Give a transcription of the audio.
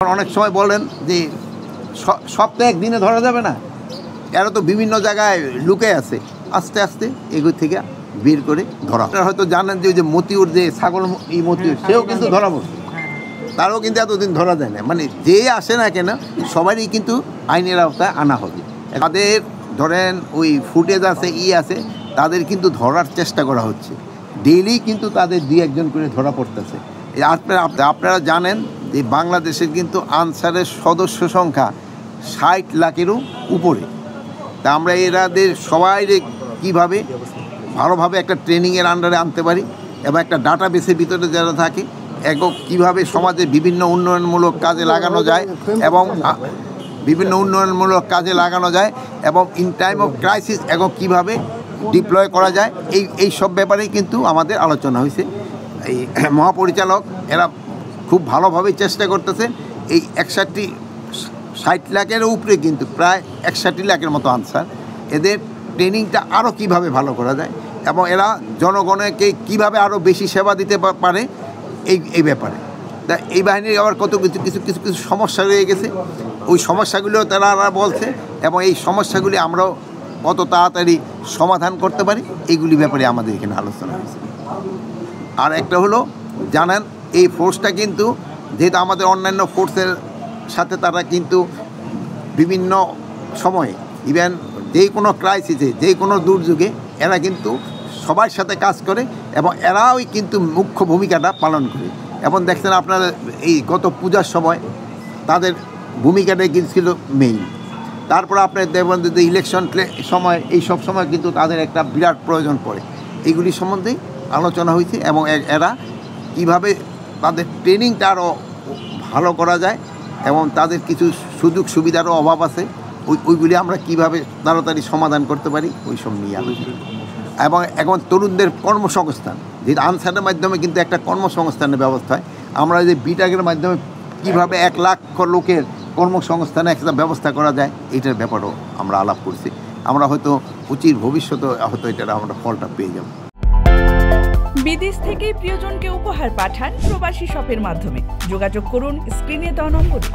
অনেক সময় বলেন যে সপ্তাহে একদিনে ধরা যাবে না, এরা তো বিভিন্ন জায়গায় লুকে আছে, আস্তে আস্তে এগুলো থেকে বের করে ধরা। আপনারা হয়তো জানেন যে ওই যে মতিউর, যে ছাগল এই মতিউর, সেও কিন্তু ধরা পড়ছে, তারও কিন্তু এতদিন ধরা যায় না। মানে যে আসে না কেন সবারই কিন্তু আইনের আওতায় আনা হবে। তাদের ধরেন ওই ফুটেজ আছে, আছে, তাদের কিন্তু ধরার চেষ্টা করা হচ্ছে, ডেইলি কিন্তু তাদের 2-1 করে ধরা পড়তেছে। আপনারা জানেন যে বাংলাদেশের কিন্তু আনসারের সদস্য সংখ্যা 60 লাখেরও উপরে। তা আমরা এরাদের সবাই কীভাবে ভালোভাবে একটা ট্রেনিংয়ের আন্ডারে আনতে পারি এবং একটা ডাটাবেসের ভিতরে যারা থাকে একক কীভাবে সমাজে বিভিন্ন উন্নয়নমূলক কাজে লাগানো যায় এবং ইন টাইম অফ ক্রাইসিস একক কীভাবে ডিপ্লয় করা যায়, এই সব ব্যাপারেই কিন্তু আমাদের আলোচনা হয়েছে। এই মহাপরিচালক এরা খুব ভালোভাবে চেষ্টা করতেছেন। এই 60 লাখের উপরে কিন্তু প্রায় 61 লাখের মতো আনসার, এদের ট্রেনিংটা আরও কিভাবে ভালো করা যায় এবং এরা জনগণকে কিভাবে আরও বেশি সেবা দিতে পারে এই ব্যাপারে। তা এই বাহিনীর আবার কত কিছু সমস্যা রয়ে গেছে, ওই সমস্যাগুলিও তারা বলছে এবং এই সমস্যাগুলি আমরাও কত তাড়াতাড়ি সমাধান করতে পারি এইগুলি ব্যাপারে আমাদের এখানে আলোচনা হয়েছে। আর একটা হলো, জানেন এই ফোর্সটা কিন্তু যেহেতু আমাদের অন্যান্য ফোর্সের সাথে তারা কিন্তু বিভিন্ন সময়ে ইভেন যে কোনো ক্রাইসিসে, যে কোনো দুর্যোগে এরা কিন্তু সবার সাথে কাজ করে এবং এরাও কিন্তু মুখ্য ভূমিকাটা পালন করে। এবং দেখছেন আপনারা এই গত পূজার সময় তাদের ভূমিকাটাই কিন্তু ছিল মেইন। তারপর আপনার দেখবেন যে ইলেকশন সময়, এই সব সময় কিন্তু তাদের একটা বিরাট প্রয়োজন পড়ে। এইগুলি সম্বন্ধেই আলোচনা হয়েছে এবং এরা কীভাবে তাদের ট্রেনিংটা আরও ভালো করা যায় এবং তাদের কিছু সুযোগ সুবিধারও অভাব আছে, ওইগুলি আমরা কীভাবে তাড়াতাড়ি সমাধান করতে পারি ওই সব নিয়ে আলোচনা। এবং এখন তরুণদের কর্মসংস্থান, যেটা আনসারের মাধ্যমে কিন্তু একটা কর্মসংস্থানের ব্যবস্থা হয়, আমরা যে বিটাগের মাধ্যমে কীভাবে 1 লাখ লোকের কর্মসংস্থানে একটা ব্যবস্থা করা যায় এটার ব্যাপারেও আমরা আলাপ করছি। আমরা হয়তো উচিত ভবিষ্যতে হয়তো এটার আমরা ফলটা পেয়ে যাব। বিদেশ থেকে প্রিয়জনকে উপহার পাঠান প্রবাসী শপের মাধ্যমে। যোগাযোগ করুন স্ক্রিনে দেওয়া নম্বরে।